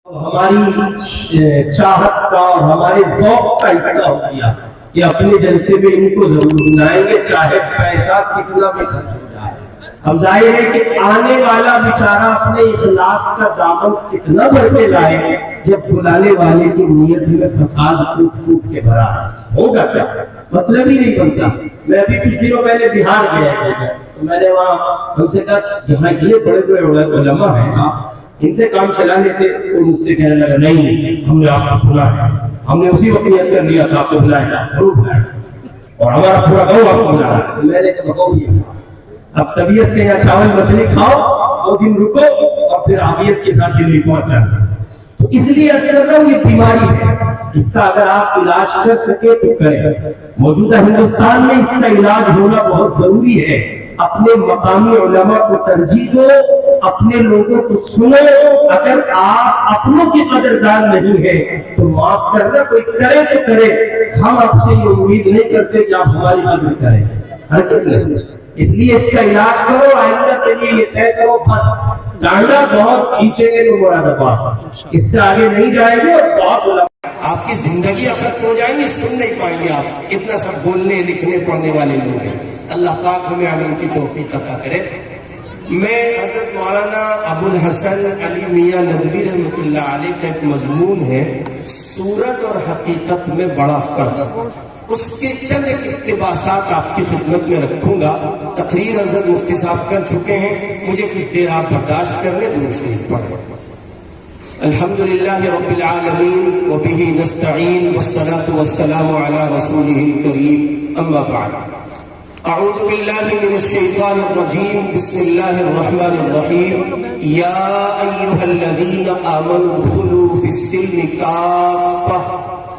ہماری چاہت کا اور ہمارے ذوق کا حصہ ہو گیا کہ اپنے جلسے میں ان کو ضرور بلائیں گے چاہے پیسہ کتنا بھی خرچ ہو جائے۔ اب ظاہر ہے کہ آنے والا بیچارہ اپنے اخلاص کا دامن کتنا بڑھ کے لائے جب بلانے والے کی نیت میں فساد ٹوٹ ٹوٹ کے بھرا ہے، ہوگا کیا؟ مطلب ہی نہیں بنتا۔ میں ابھی کچھ دنوں پہلے بہار گیا تھا تو میں نے وہاں ہم سے کہا یہاں اتنے بڑے بڑے علماء ہیں، آپ ان سے کام چلا لیتے۔ وہ مجھ سے کہنے لگا نہیں، ہم نے آپ کو سنا ہے، ہم نے اسی وقت نیت کر لیا تھا آپ کو بلایا تھا، ضرور بلایا اور ہمارا پورا گاؤں آپ کو بلا رہا ہے۔ میں نے کہا بگاؤ یہ اب طبیعت سے یا چاول مچھلی کھاؤ 2 دن رکو اور پھر عافیت کے ساتھ دلی پہنچ جانا۔ تو اس لیے عرض کر رہا ہوں یہ بیماری ہے، اس کا اگر آپ علاج کر سکے تو کریں۔ موجودہ ہندوستان میں اس کا علاج ہونا بہت ضروری ہے۔ اپنے مقامی علماء کو ترجیح دو، اپنے لوگوں کو سنو۔ اگر آپ اپنوں کی قدردان نہیں ہے تو معاف کرنا، کوئی کرے تو کرے، ہم آپ سے یہ امید نہیں کرتے کہ آپ ہماری قدر کریں، ہرگز نہیں۔ اس لیے اس کا علاج کرو، آئندہ کے لیے یہ طے کرو بس ڈانڈا بہت کھینچیں گے تو مراد آباد، اس سے آگے نہیں جائیں گے اور بہت آپ کی زندگی ختم ہو جائیں گی، سن نہیں پائیں گے آپ، اتنا سب بولنے لکھنے پڑھنے والے لوگ ہیں۔ اللہ پاک ہمیں عمل کی توفیق عطا کرے۔ میں حضرت مولانا ابو الحسن علی میاں ندوی رحمۃ اللہ علیہ کا ایک مضمون ہے صورت اور حقیقت میں بڑا فرق، اس کے چند اقتباسات آپ کی خدمت میں رکھوں گا۔ تقریر حضرت مفتی صاحب کر چکے ہیں، مجھے کچھ دیر آپ برداشت کر لیں، درود شریف پڑھ لیں۔ الحمدللہ رب العالمین وبہ نستعین والصلاة والسلام علی رسولہ الکریم، اما بعد۔ اعوذ باللہ من الشیطان الرجیم، بسم اللہ الرحمن الرحیم۔ یا ایہا الذین آمنوا ادخلوا فی السلم کافہ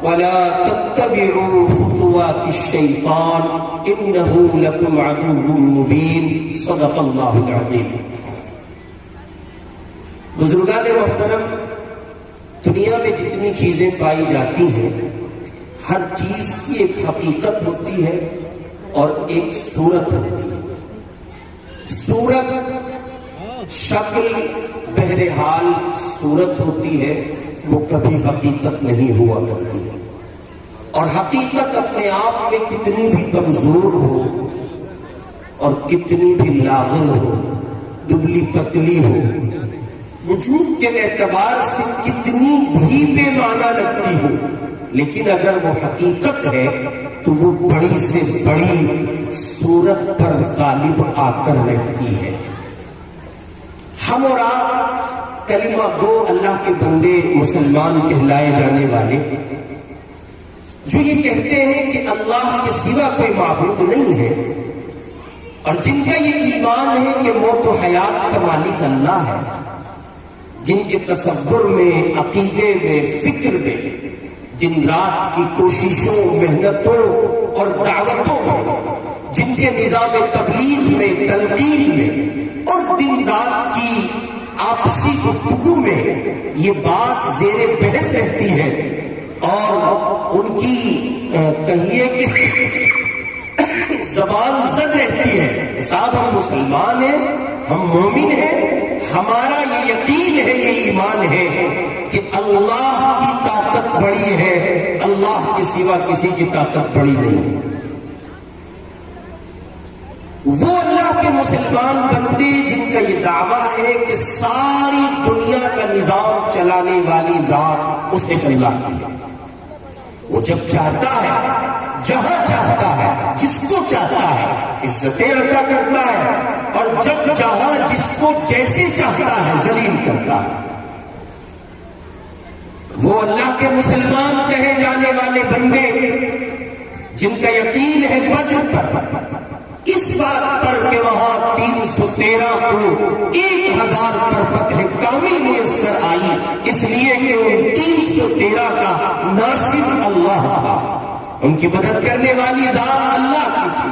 ولا تتبعوا خطوات الشیطان انہ لکم عدو مبین، صدق اللہ العظیم۔ بزرگان محترم، دنیا میں جتنی چیزیں پائی جاتی ہیں ہر چیز کی ایک حقیقت ہوتی ہے اور ایک صورت ہوتی ہے۔ صورت شکل بہرحال صورت ہوتی ہے، وہ کبھی حقیقت نہیں ہوا کرتی، اور حقیقت اپنے آپ میں کتنی بھی کمزور ہو اور کتنی بھی لاغر ہو، دبلی پتلی ہو، وجود کے اعتبار سے کتنی بھی بے معنی لگتی ہو، لیکن اگر وہ حقیقت ہے تو وہ بڑی سے بڑی صورت پر غالب آ کر رہتی ہے۔ ہم اور آپ کلمہ گو اللہ کے بندے مسلمان کہلائے جانے والے، جو یہ کہتے ہیں کہ اللہ کے سوا کوئی معبود نہیں ہے، اور جن کا یہ ایمان ہے کہ موت و حیات کا مالک اللہ ہے، جن کے تصور میں، عقیدے میں، فکر میں، دن رات کی کوششوں، محنتوں اور دعوتوں میں، جن کے نظام تبلیغ میں، تلقین میں اور دن رات کی آپسی گفتگو میں یہ بات زیر بحث رہتی ہے، اور ان کی کہیے کہ زبان زد رہتی ہے، صاحب ہم مسلمان ہیں، ہم مومن ہیں، ہمارا یہ یقین ہے، یہ ایمان ہے کہ اللہ کی طاقت بڑی ہے، اللہ کے سوا کسی کی طاقت بڑی نہیں۔ وہ اللہ کے مسلمان بندے جن کا یہ دعویٰ ہے کہ ساری دنیا کا نظام چلانے والی ذات اس اللہ کی ہے، وہ جب چاہتا ہے، جہاں چاہتا ہے، جس کو چاہتا ہے عزتیں عطا کرتا ہے، اور جب چاہا جس کو جیسے چاہتا ہے ذلیل کرتا ہے۔ وہ اللہ کے مسلمان کہے جانے والے بندے جن کا یقین ہے بدر پر، اس بات پر کہ وہاں 313 کو 1000 پر فتح کامل میسر آئی، اس لیے کہ ان 313 کا ناصر اللہ تھا، ان کی مدد کرنے والی ذات اللہ کی تھی۔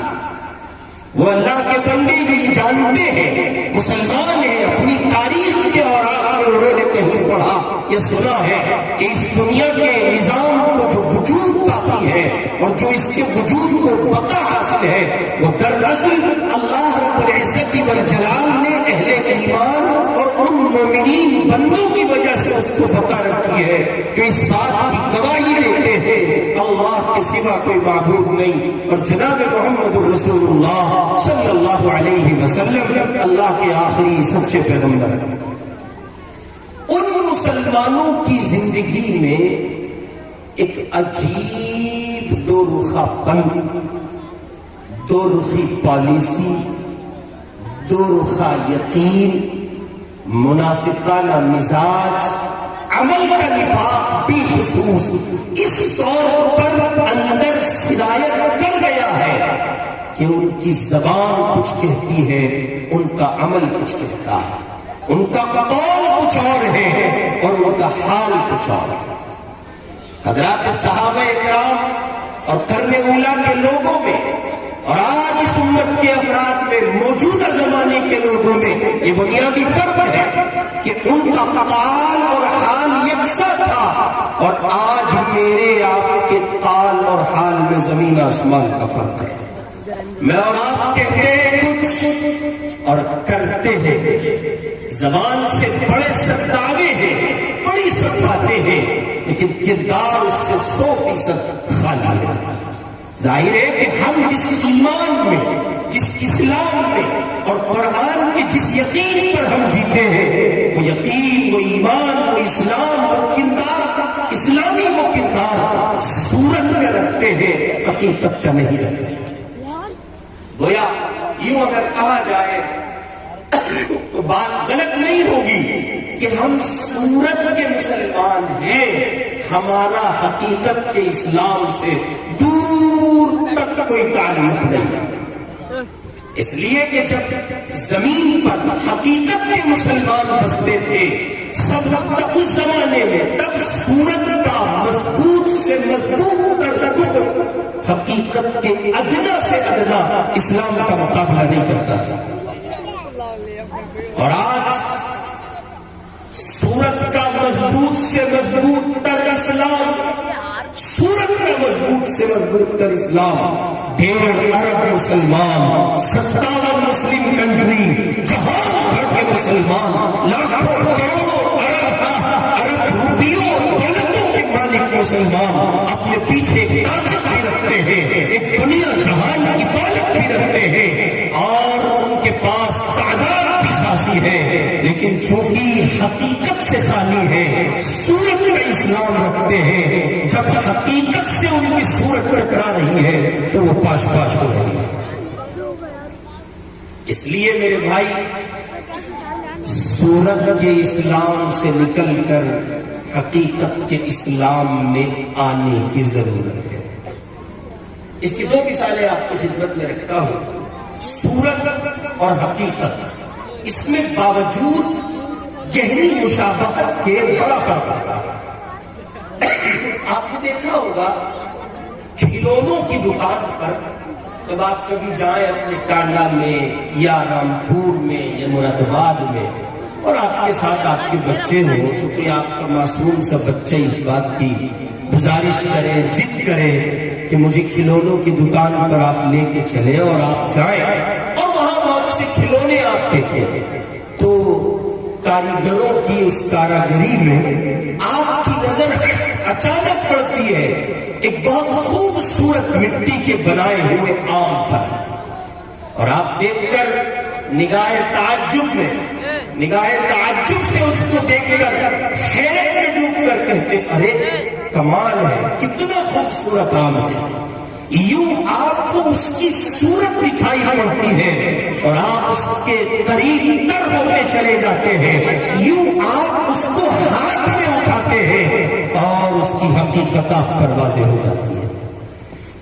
وہ اللہ کے بندے جو یہ جانتے ہیں، مسلمان ہیں، اپنی تاریخ کے اوراق میں انہوں نے کہیں پڑھا، یہ سنا ہے کہ اس دنیا کے نظام کو جو وجود پاتی ہے اور جو اس کے وجود کو بقا حاصل ہے، وہ دراصل اللہ رب العزت والجلال نے اہل ایمان اور ان مومنین مومنین بندوں کی وجہ سے اس کو بتا رکھی ہے جو اس بات کی گواہی دیتے ہیں اللہ کے سوا کوئی معبود نہیں، اور جناب محمد الرسول اللہ صلی اللہ علیہ وسلم اللہ کے آخری سچے پیغمبر ہیں۔ ان مسلمانوں کی زندگی میں ایک عجیب دو رخا پن، دو رخی پالیسی، دو رخا یقین، منافقانہ مزاج، عمل کا نفاق بالخصوص اس طور پر اندر سرایت کر گیا ہے کہ ان کی زبان کچھ کہتی ہے، ان کا عمل کچھ کہتا ہے، ان کا قول کچھ اور ہے اور ان کا حال کچھ اور ہے۔ حضرات صحابہ اکرام اور قرن اولیٰ کے لوگوں میں اور آج اس امت کے افراد میں موجودہ زمانے کے لوگوں میں یہ بنیادی فرق ہے کہ ان کا قال اور حال یکساں تھا، اور آج میرے آپ کے قال اور حال میں زمین آسمان کا فرق ہے۔ میں اور آپ کہتے ہیں کچھ اور کرتے ہیں کچھ، زبان سے بڑے سب دعوے ہیں، بڑی سب باتیں ہیں، لیکن کردار اس سے 100% خالی ہے۔ ظاہر ہے کہ ہم جس ایمان میں، جس اسلام میں اور قرآن کے جس یقین پر ہم جیتے ہیں، وہ یقین، وہ ایمان، وہ اسلام، وہ کردار، اسلامی وہ کردار صورت میں رکھتے ہیں، حقیقت کا نہیں رکھتے۔ گویا یوں اگر کہا جائے تو بات غلط نہیں ہوگی کہ ہم صورت کے مسلمان ہیں، ہمارا حقیقت کے اسلام سے دور تک کوئی تعلق نہیں، اس لیے کہ جب زمین پر حقیقت کے مسلمان بستے تھے سب تک اس زمانے میں، تب صورت کا مضبوط سے مضبوط تر کفر حقیقت کے ادنا سے ادنا اسلام کا مقابلہ نہیں کرتا تھا، اور آج صورت کا مضبوط سے مضبوط تر اسلام، صورت کا مضبوط سے مضبوط تر اسلام 1.5 ارب مسلمان، 57 مسلم کنٹری، جہاں بھر کے مسلمان، لاکھوں کروڑوں ارب روپیوں اور دولتوں کے مالک مسلمان اپنے پیچھے ایک طاقت بھی رکھتے ہیں، ایک دنیا جہان کی دولت بھی رکھتے ہیں، اور ان کے پاس تعداد بھی خاصی ہے، لیکن چونکہ حقیقت سے خالی ہے، صورت کا اسلام رکھتے ہیں، جب حقیقت سے ان کی صورت ٹکرا رہی ہے تو وہ پاش پاش ہو رہی ہے۔ اس لیے میرے بھائی، صورت کے اسلام سے نکل کر حقیقت کے اسلام میں آنے کی ضرورت ہے۔ اس کی 2 مثالیں آپ کی خدمت میں رکھتا ہوں، صورت اور حقیقت، اس میں باوجود گہری مشابہت کے بڑا فرق ہوتا ہے۔ آپ نے دیکھا ہوگا کھلونوں کی دکان پر جب آپ کبھی جائیں اپنے ٹانڈا میں یا رامپور میں یا مراد آباد میں، اور آپ کے ساتھ آپ کے بچے ہوں، تو کوئی آپ کا معصوم سا بچہ اس بات کی گزارش کرے، ضد کرے کہ مجھے کھلونوں کی دکان پر آپ لے کے چلیں، اور آپ جائیں اور وہاں بہت سے کھلونے آپ دیکھیں، تو کاریگروں کی اس کاراگری میں آپ کی نظر اچانک پڑتی ہے ایک بہت خوبصورت مٹی کے بنائے ہوئے آم پر، اور آپ دیکھ کر نگاہ تعجب سے اس کو دیکھ کر حیرت میں ڈوب کر کہتے، ارے کمال ہے، کتنا خوبصورت آم ہے۔ یوں آپ کو اس کی صورت دکھائی پڑتی ہے اور آپ اس کے قریب تر ہوتے چلے جاتے ہیں، یوں آپ اس کو ہاتھ میں اٹھاتے ہیں اور اس کی حقیقت آپ پر واضح ہو جاتی ہے۔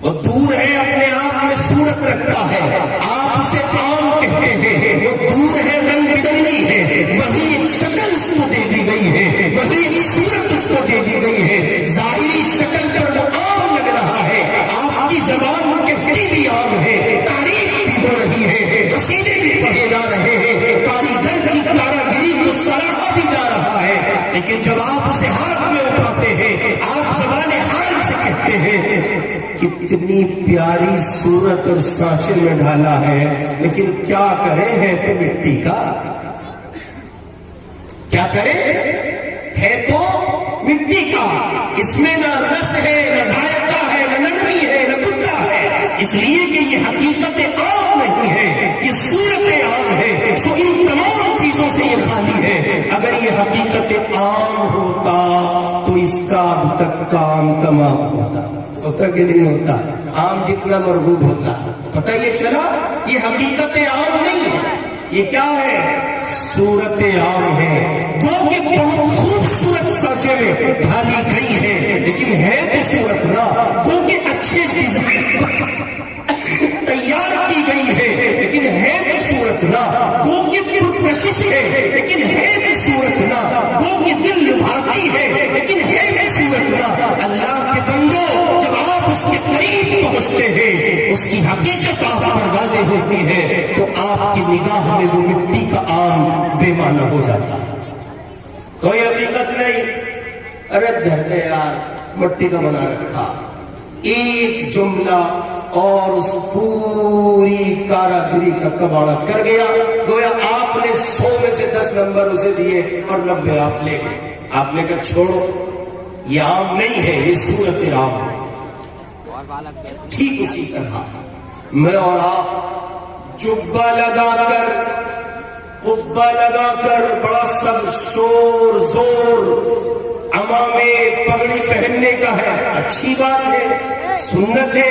وہ دور ہے، اپنے آپ میں صورت رکھتا ہے، آپ اسے عام کہتے ہیں، وہ دور ہے، رنگ برنگی ہے، وہی ایک شکل اس کو دے دی گئی ہے، وہی ایک صورت اس کو دے دی گئی ہے، ظاہری شکل پر وہ عام لگ رہا ہے، آپ کی زبان کہتی بھی عام ہے، تعریف بھی ہو رہی ہے، قصیدے بھی پڑھے جا رہے ہیں، کاریگر کی کاراگری کو سراہا بھی جا رہا ہے، لیکن جب آپ اسے ہاتھ میں اٹھاتے ہیں، آپ زبان حال سے کہتے ہیں کتنی پیاری صورت اور سانچے میں ڈھالا ہے، لیکن کیا کریں ہیں تو مٹی کا۔ کیا کرے؟ ہے تو مٹی کا، اس میں نہ رس ہے، نہ ذائقہ ہے، نہ نرمی ہے، نہ گدا ہے، اس لیے کہ یہ حقیقت عام نہیں ہے، یہ صورت عام ہے، سو ان تمام چیزوں سے یہ خالی ہے۔ اگر یہ حقیقت عام ہوتا تو اس کا اب تک کام تمام ہوتا کہ نہیں ہوتا؟ عام جتنا مرغوب ہوتا، پتہ یہ چلا یہ حقیقت عام نہیں ہے، یہ کیا ہے؟ صورت عام ہے، گو کہ بہت خوبصورت سانچے میں ڈھالی گئی ہے، لیکن ہے تو صورت نہ، گو کہ اچھے ڈیزائن تیار کی گئی ہے، لیکن ہے تو صورت نہ، گو کہ پرکشش ہے، لیکن ہے تو صورت نہ، گو کہ دل لبھاتی ہے، لیکن ہے تو صورت نہ۔ اللہ کے بندو، جب آپ اس کے قریب پہنچتے ہیں، اس کی حقیقت آپ پر واضح ہوتی ہے، تو آپ کی نگاہ میں وہ مٹی کا عام بے معنی ہو جاتا ہے، کوئی حقیقت نہیں۔ ارے درد یار، مٹی کا بنا رکھا، ایک جملہ اور اس پوری کاراگری کا کباڑا کر گیا، گویا آپ نے 100 میں سے 10 نمبر اسے دیے اور 90 آپ لے گئے۔ آپ نے کہا چھوڑو، یہ عام نہیں ہے، یہ صورت عام ہے۔ ٹھیک اسی طرح میں اور آپ جبہ لگا کر، قبہ لگا کر، بڑا سب شور زور عمامے پگڑی پہننے کا ہے، اچھی بات ہے، سنت ہے،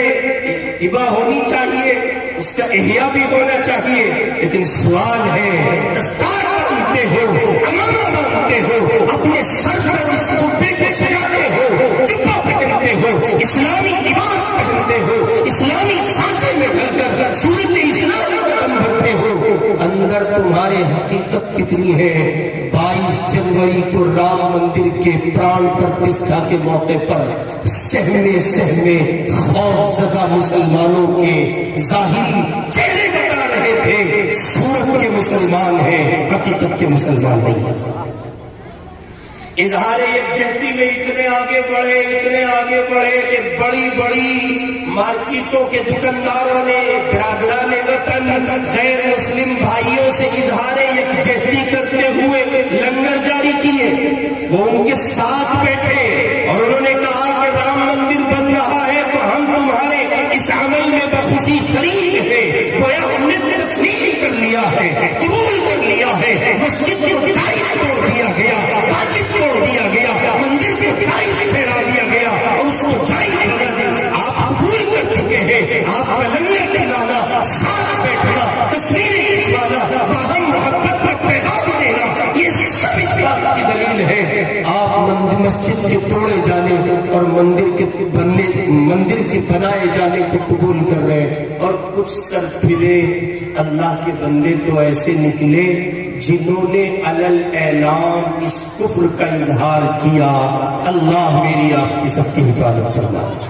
اتباع ہونی چاہیے، اس کا احیاء بھی ہونا چاہیے، لیکن سوال ہے دستار باندھتے ہو، عمامہ باندھتے ہو، اپنے سر پر اس قبے کو سجاتے ہو، جبہ پہنتے ہو، اسلامی لباس پہنتے ہو، اسلامی سانچے میں ڈھل کر صورت اسلام کا قدم بھرتے ہو، اندر تمہارے حقیقت کتنی ہے؟ 22 جنوری کو رام مندر کے پران پرتشٹھا کے موقع پر سہمے سہمے خوف زدہ مسلمانوں کے ظاہری چہرے بتا رہے تھے صورت کے مسلمان ہیں، حقیقت کے مسلمان نہیں ہیں۔ اظہار یکجہتی میں اتنے آگے بڑھے کہ بڑی بڑی مارکیٹوں کے دکانداروں نے، برادران وطن، غیر مسلم بھائیوں سے اظہار یکجہتی کرتے ہوئے لنگر جاری کیے۔ وہ ان کے ساتھ بیٹھے اور انہوں نے کہا کہ رام مندر بن رہا ہے تو ہم تمہارے اس عمل میں بخوشی شریک ہیں، گویا ہم نے تسلیم کر لیا ہے، قبول کر لیا ہے، مسجد کو جائز توڑ دیا گیا، واجب توڑ دیا گیا، مندر کو جائز ٹھہرا دیا گیا اور اس کو جائز بنا دیا۔ آپ قبول کر چکے ہیں، آپ کا لنگر کھلانا، ساتھ بیٹھنا، تصویریں کھنچوانا، باہم محبت کا پیغام دینا، یہ سب اس بات کی دلیل ہے۔ آپ مسجد کے توڑے جانے اور مندر کے بنائے جانے کو قبول کر رہے، اور کچھ سر پھرے اللہ کے بندے تو ایسے نکلے جنہوں نے علل اعلان اس کفر کا اظہار کیا۔ اللہ میری آپ کی سب کی حفاظت فرمائے۔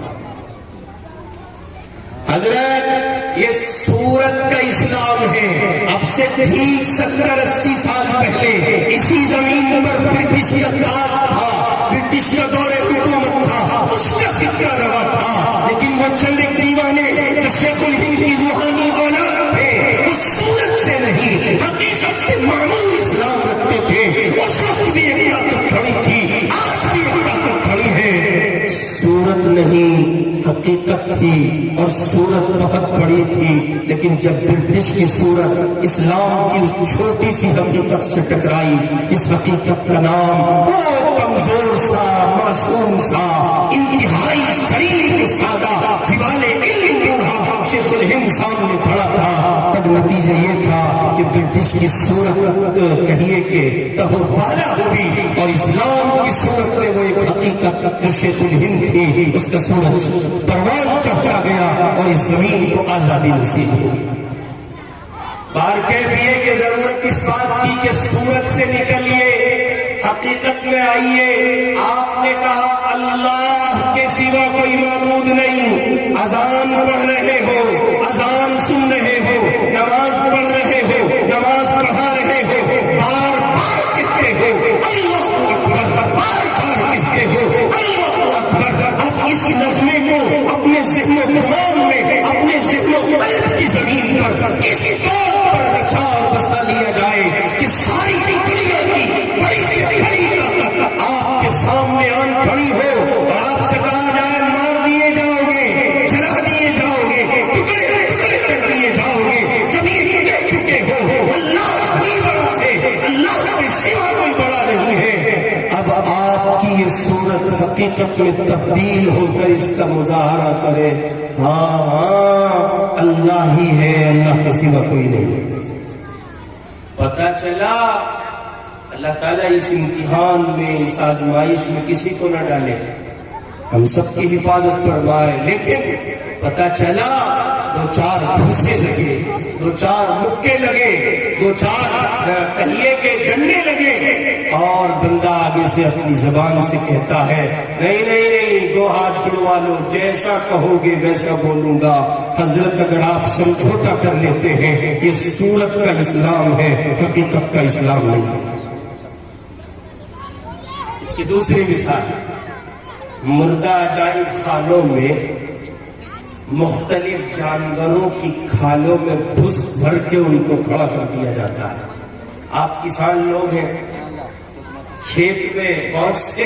حضرت یہ صورت کا اسلام ہے۔ اب سے ٹھیک 70-80 سال پہلے اسی زمین پر برٹش کا تاج تھا، برٹش کا دور حکومت تھا، اس کا سکہ روا تھا، لیکن وہ چند ایک دیوانے جو شیخ الہند کی روحانی اولاد تھے، اس صورت سے نہیں حقیقت سے معمول اسلام رکھتے تھے۔ اس وقت بھی ایک طاقت کھڑی تھی، آج بھی ایک طاقت کھڑی ہے، صورت نہیں حقیقت تھی، اور صورت بہت بڑی تھی، لیکن جب برٹش کی صورت اسلام کی اس چھوٹی سی حقیقت سے ٹکرائی، اس حقیقت کا نام وہ کمزور سا، معصوم سا، انتہائی شریف سادہ جوان علم بوڑھا شیخ الہند سامنے کھڑا تھا، تب نتیجہ یہ تھا کہ برٹش کی صورت کہیے کہ تہو بالا ہوئی، اور اسلام کی صورت میں وہ ایک حقیقت جو شیخ الہند تھی، اس کا سورج پروان چڑھا گیا اور اس زمین کو آزادی نصیب ہوئی۔ بار کیفیے کہ ضرورت اس بات کی کہ صورت سے نکلیے، حقیقت میں آئیے۔ آپ نے کہا اللہ کے سوا کوئی معبود نہیں، اذان پڑھ رہے ہو، اذان سن رہے ہو، نماز پڑھ رہے ہو، نماز پڑھا رہے ہو، بار بار کہتے ہو اللہ اکبر، بار بار کہتے ہو اللہ اکبر۔ اب اس نغمے کو اپنے ذہن و دماغ میں، اپنے ذہن و قلب کی زمین پر اس طور پر رچا اور بسا لیا جائے کہ ساری دنیا کی بڑی کی یہ صورت حقیقت میں تبدیل ہو کر اس کا مظاہرہ کرے ہاں اللہ ہی ہے، اللہ کے سوا کوئی نہیں۔ پتہ چلا اللہ تعالیٰ اس امتحان میں، اس آزمائش میں کسی کو نہ ڈالے، ہم سب کی حفاظت فرمائے۔ لیکن پتہ چلا دو چار گھوسے لگے، دو چار مکے لگے، دو چار کہیے کے ڈنڈے لگے، اور بندہ آگے سے اپنی زبان سے کہتا ہے نہیں نہیں نہیں، دو ہاتھ جڑوا لو، جیسا کہو گے ویسا بولوں گا۔ حضرت اگر آپ سمجھوتا کر لیتے ہیں، یہ صورت کا اسلام ہے، حقیقت کا اسلام نہیں ہے۔ اس کی دوسری مثال، مردہ عجائب خانوں میں مختلف جانوروں کی کھالوں میں بھس بھر کے ان کو کھڑا کر دیا جاتا ہے۔ آپ کسان لوگ ہیں، کھیت میں بہت سے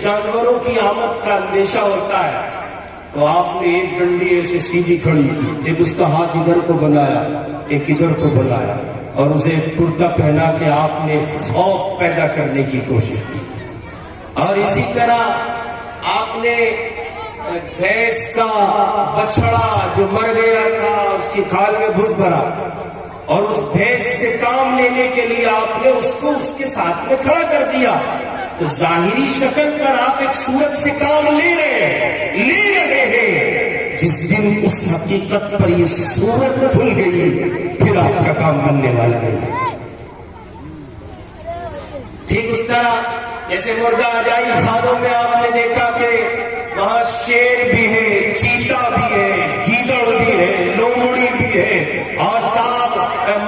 جانوروں کی آمد کا اندیشہ ہوتا ہے، تو آپ نے ایک ڈنڈی ایسے سیدھی کھڑی کی، ایک اس کا ہاتھ ادھر کو بنایا، ایک ادھر کو بنایا، اور اسے کرتا پہنا کے آپ نے خوف پیدا کرنے کی کوشش کی۔ اور اسی طرح آپ نے بھینس کا بچڑا جو مر گیا تھا اس کی کھال میں گھس بھرا، اور اس بھینس سے کام لینے کے لیے آپ نے اس کو اس کے ساتھ میں کھڑا کر دیا۔ تو ظاہری شکل پر آپ ایک صورت سے کام لے رہے ہیں، جس دن اس حقیقت پر یہ صورت کھل گئی پھر آپ کا کام بننے والا نہیں۔ ٹھیک اس طرح جیسے مردہ عجائب خانوں میں آپ نے دیکھا کہ وہاں شیر بھی ہے، چیتا بھی ہے، گیدڑ بھی ہے، لومڑی بھی ہے، اور صاحب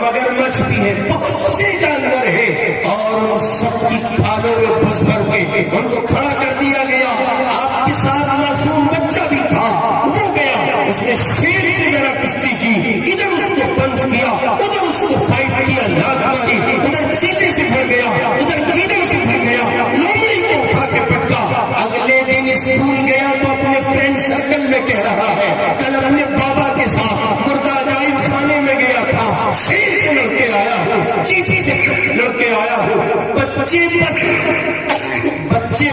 مگرمچھ بھی ہے، بہت سے جانور ہیں، اور سب کی کھالوں میں گھس بھر کے ان کو کھڑا کر دیا گیا۔ آپ کے ساتھ معصوم بچہ بھی تھا، وہ گیا، اس نے شیر سے ذرا کشتی کی، ادھر اس کو پنچ کیا، ادھر اس کو فائٹ کیا، لات ماری، ادھر چیتے سے بھر گیا، ادھر گیدڑ سے بھر گیا، لومڑی کو اٹھا کے پٹکا۔ اگلے دن اسکول گیا تو اپنے فرینڈ سرکل میں کہہ رہا ہے کل اپنے بابا کے ساتھ مردہ عجائب خانے میں گیا تھا، شیر سے لڑ کے آیا ہوں، چیتی سے لڑ کے آیا ہوں۔ بچے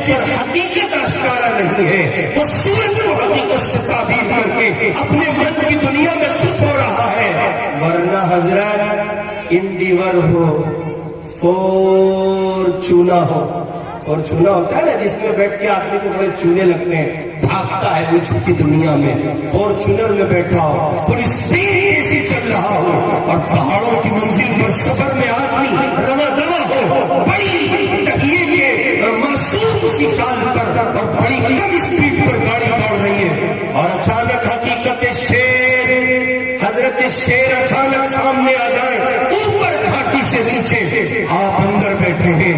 پر حقیقت آشکارا نہیں ہے، وہ صورت کو حقیقت سے تعبیر کر کے اپنے من کی دنیا میں خوش ہو رہا ہے۔ ورنہ حضرات انڈیور ہو، فورچونا ہو، فورچونا ہوتا ہے نا جس میں بیٹھ کے آدمی کو بڑے چونے لگتے ہیں، بھاگتا ہے وہ چھوٹی دنیا میں، فورچونر میں بیٹھا ہو، فل اسپیڈ ایسی چل رہا ہو، اور پہاڑوں کی منزل پر سفر میں آدمی رواں دواں ہو، بڑی کہیے کہ معصوم سی چال پر اور بڑی کم اسپیڈ پر گاڑی دوڑ رہی ہے، اور اچانک حقیقت شیر، حضرت شیر اچانک سامنے آ جائے، اوپر گھاٹی سے نیچے آپ اندر بیٹھے ہیں،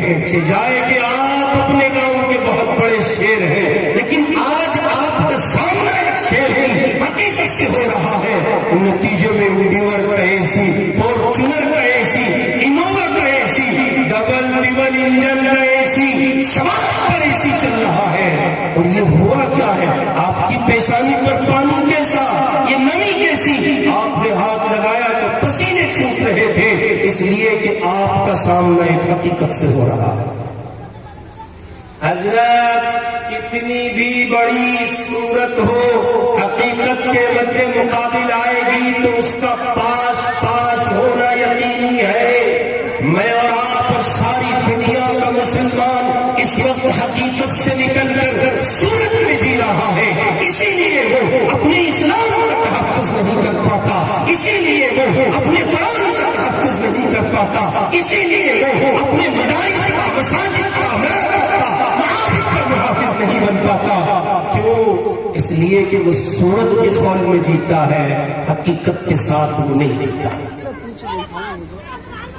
جائے کہ آپ اپنے گاؤں کے بہت بڑے شیر ہیں، لیکن آج آپ کا سامنا ایک شیر کی حقیقت سے ہو رہا ہے۔ نتیجے میں انڈیور کا ایسی، فورچونر کا ایسی، انووا کا ایسی، ڈبل ٹربل انجن کا ایسی، شمال پر ایسی چل رہا ہے۔ اور یہ ہوا کیا ہے؟ آپ کی پیشانی پر پانی کیسا، یہ نمی کیسی، آپ نے ہاتھ لگایا تو پسینے چھوٹ رہے تھے، اس لیے کہ آپ کا سامنا ایک حقیقت سے ہو رہا ہے۔ حضرت کتنی بھی بڑی صورت ہو، حقیقت کے مد مقابل آئے گی تو اس کا پاس ہونا یقینی ہے۔ میں اور آپ اور ساری دنیا کا مسلمان اس وقت حقیقت سے نکل کر صورت میں جی رہا ہے، اسی لیے وہ اپنے اسلام کا تحفظ نہیں کر پاتا، اسی لیے وہ اپنے قرآن کا تحفظ نہیں کر پاتا، اسی لیے وہ اپنے مدارس کا، مساجد کا، مراکز کا، معابد کا محافظ نہیں بن پاتا۔ کیوں؟ اس لیے کہ وہ صورت کے خول میں جیتا ہے، حقیقت کے ساتھ وہ نہیں جیتا۔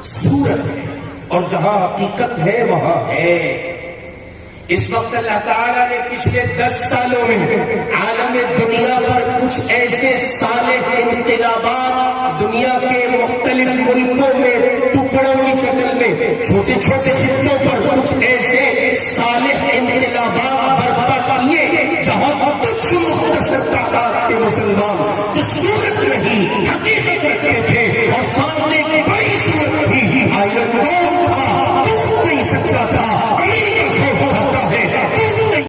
صورت ہے اور جہاں حقیقت ہے وہاں ہے۔ اس وقت اللہ تعالیٰ نے پچھلے 10 سالوں میں عالم دنیا پر کچھ ایسے صالح انقلابات دنیا کے مختلف ملکوں میں ٹکڑوں کی شکل میں چھوٹے چھوٹے خطوں پر کچھ ایسے صالح انقلابات برپا کیے جہاں کچھ مختصر تعداد کے مسلمان جو صورت نہیں حقیقت رکھتے تھے اور سامنے ایک بڑی صورت تھی، آئرن ڈوم تھا، ٹوٹ نہیں سکتا تھا،